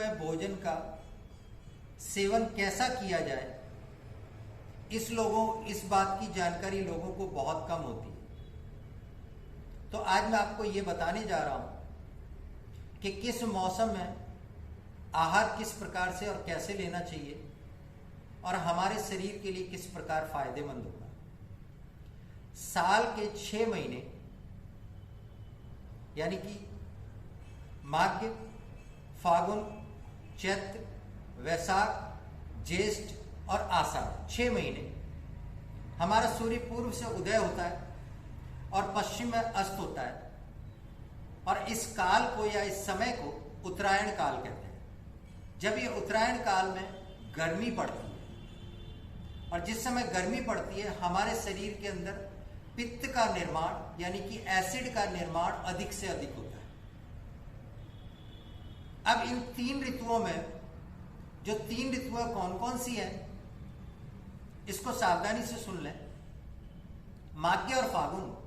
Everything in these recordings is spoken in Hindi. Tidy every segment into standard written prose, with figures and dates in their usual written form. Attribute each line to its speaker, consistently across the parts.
Speaker 1: में भोजन का सेवन कैसा किया जाए, इस बात की जानकारी लोगों को बहुत कम होती है। तो आज मैं आपको ये बताने जा रहा हूं कि किस मौसम में आहार किस प्रकार से और कैसे लेना चाहिए और हमारे शरीर के लिए किस प्रकार फायदेमंद होगा। साल के 6 महीने यानी कि माघ, फागुन, चैत्र, वैशाख, ज्येष्ठ और आषाढ़ 6 महीने हमारा सूर्य पूर्व से उदय होता है और पश्चिम में अस्त होता है, और इस काल को या इस समय को उत्तरायण काल कहते हैं। जब ये उत्तरायण काल में गर्मी पड़ती है और जिस समय गर्मी पड़ती है हमारे शरीर के अंदर पित्त का निर्माण यानी कि एसिड का निर्माण अधिक से अधिक होता है। अब इन 3 ऋतुओं में जो 3 ऋतुएं कौन कौन सी हैं इसको सावधानी से सुन लें। माघ और फागुन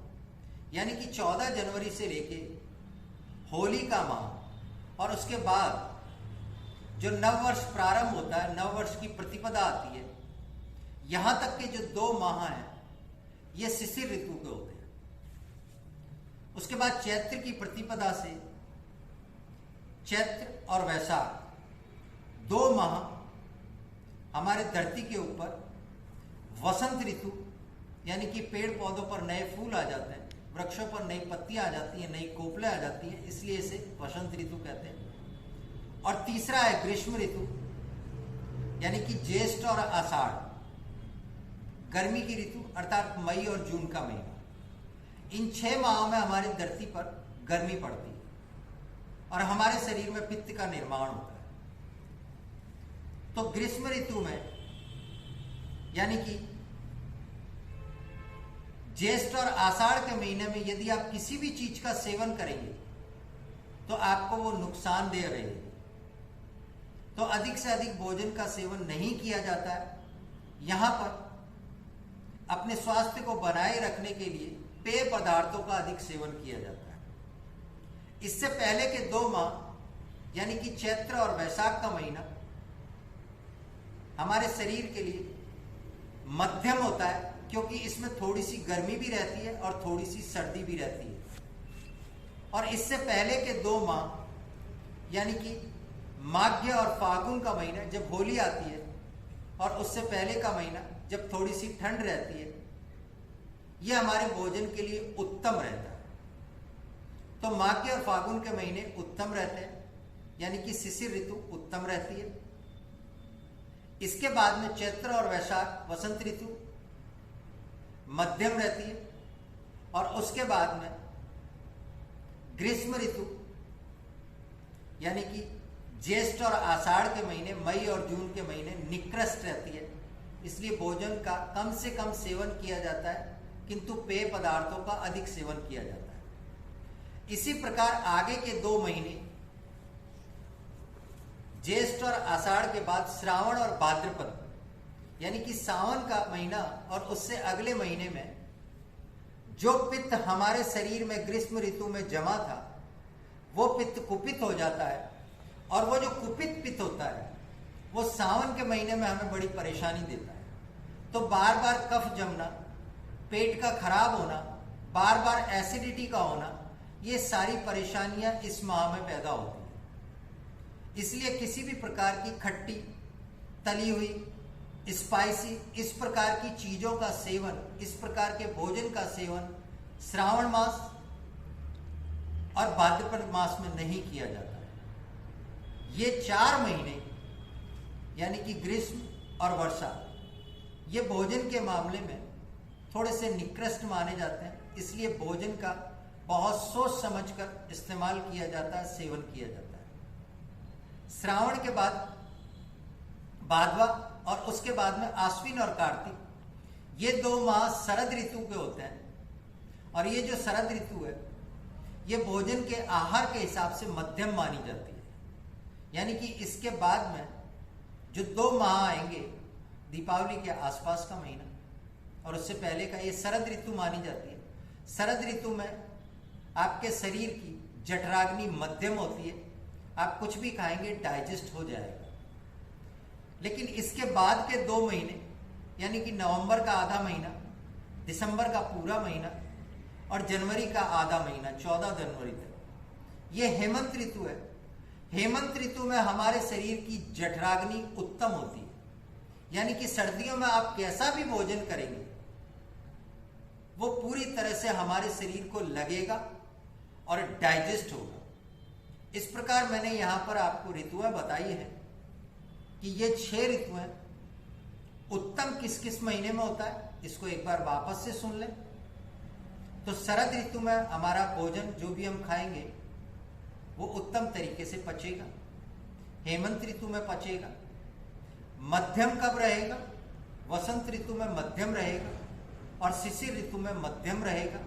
Speaker 1: यानी कि 14 जनवरी से लेके होली का माह और उसके बाद जो नववर्ष प्रारंभ होता है, नववर्ष की प्रतिपदा आती है, यहां तक के जो 2 माह हैं ये शिशिर ऋतु के होते हैं। उसके बाद चैत्र की प्रतिपदा से चैत्र और वैशाख 2 माह हमारे धरती के ऊपर वसंत ऋतु यानी कि पेड़ पौधों पर नए फूल आ जाते हैं, वृक्षों पर नई पत्तियां आ जाती हैं, नई कोपलें आ जाती हैं, इसलिए इसे वसंत ऋतु कहते हैं। और तीसरा है ग्रीष्म ऋतु यानी कि ज्येष्ठ और आषाढ़, गर्मी की ऋतु अर्थात मई और जून का महीना। इन 6 माहों में हमारी धरती पर गर्मी पड़ती है और हमारे शरीर में पित्त का निर्माण होता है। तो ग्रीष्म ऋतु में यानी कि ज्येष्ठ और आषाढ़ के महीने में यदि आप किसी भी चीज का सेवन करेंगे तो आपको वो नुकसानदेह रहेगी। तो अधिक से अधिक भोजन का सेवन नहीं किया जाता है। यहां पर अपने स्वास्थ्य को बनाए रखने के लिए पेय पदार्थों का अधिक सेवन किया जाता है। इससे पहले के 2 माह यानी कि चैत्र और वैशाख का महीना हमारे शरीर के लिए मध्यम होता है, क्योंकि इसमें थोड़ी सी गर्मी भी रहती है और थोड़ी सी सर्दी भी रहती है। और इससे पहले के 2 माह यानी कि माघ और फागुन का महीना जब होली आती है और उससे पहले का महीना जब थोड़ी सी ठंड रहती है, यह हमारे भोजन के लिए उत्तम रहता है। तो माघ और फागुन के महीने उत्तम रहते हैं यानी कि शिशिर ऋतु उत्तम रहती है। इसके बाद में चैत्र और वैशाख वसंत ऋतु मध्यम रहती है, और उसके बाद में ग्रीष्म ऋतु यानी कि ज्येष्ठ और आषाढ़ के महीने, मई और जून के महीने निकृष्ट रहती है। इसलिए भोजन का कम से कम सेवन किया जाता है, किंतु पेय पदार्थों का अधिक सेवन किया जाता है। इसी प्रकार आगे के 2 महीने ज्येष्ठ और आषाढ़ के बाद श्रावण और भाद्रपद यानी कि सावन का महीना और उससे अगले महीने में जो पित्त हमारे शरीर में ग्रीष्म ऋतु में जमा था वो पित्त कुपित हो जाता है, और वो जो कुपित पित्त होता है वो सावन के महीने में हमें बड़ी परेशानी देता है। तो बार बार कफ जमना, पेट का खराब होना, बार बार एसिडिटी का होना, ये सारी परेशानियां इस माह में पैदा होती हैं। इसलिए किसी भी प्रकार की खट्टी, तली हुई, स्पाइसी इस प्रकार की चीजों का सेवन, इस प्रकार के भोजन का सेवन श्रावण मास और भाद्रपद मास में नहीं किया जाता है। ये 4 महीने यानी कि ग्रीष्म और वर्षा ये भोजन के मामले में थोड़े से निकृष्ट माने जाते हैं। इसलिए भोजन का बहुत सोच समझकर इस्तेमाल किया जाता है, सेवन किया जाता है। श्रावण के बाद भादवा और उसके बाद में आश्विन और कार्तिक, ये 2 माह शरद ऋतु के होते हैं। और ये जो शरद ऋतु है ये भोजन के आहार के हिसाब से मध्यम मानी जाती है। यानी कि इसके बाद में जो 2 माह आएंगे, दीपावली के आसपास का महीना और उससे पहले का, ये शरद ऋतु मानी जाती है। शरद ऋतु में आपके शरीर की जठराग्नि मध्यम होती है आप कुछ भी खाएंगे डाइजेस्ट हो जाएगा। लेकिन इसके बाद के 2 महीने यानी कि नवंबर का आधा महीना, दिसंबर का पूरा महीना और जनवरी का आधा महीना 14 जनवरी तक, ये हेमंत ऋतु है। हेमंत ऋतु में हमारे शरीर की जठराग्नि उत्तम होती है, यानी कि सर्दियों में आप कैसा भी भोजन करेंगे वो पूरी तरह से हमारे शरीर को लगेगा और डाइजेस्ट होगा। इस प्रकार मैंने यहां पर आपको ऋतुएं बताई है कि ये 6 ऋतुएं उत्तम किस किस महीने में होता है, इसको एक बार वापस से सुन लें। तो शरद ऋतु में हमारा भोजन जो भी हम खाएंगे वो उत्तम तरीके से पचेगा, हेमंत ऋतु में पचेगा। मध्यम कब रहेगा? वसंत ऋतु में मध्यम रहेगा और शिशिर ऋतु में मध्यम रहेगा।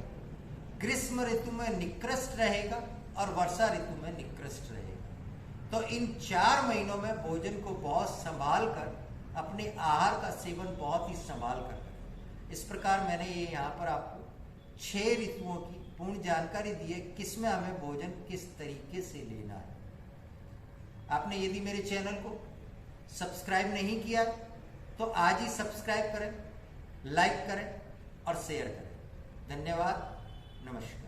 Speaker 1: ग्रीष्म ऋतु में निकृष्ट रहेगा और वर्षा ऋतु में निकृष्ट रहेगा। तो इन 4 महीनों में भोजन को बहुत संभाल कर, अपने आहार का सेवन बहुत ही संभाल कर। इस प्रकार मैंने ये यहाँ पर आपको 6 ऋतुओं की पूर्ण जानकारी दी है, किसमें हमें भोजन किस तरीके से लेना है। आपने यदि मेरे चैनल को सब्सक्राइब नहीं किया तो आज ही सब्सक्राइब करें, लाइक करें और शेयर करें। धन्यवाद, नमस्कार।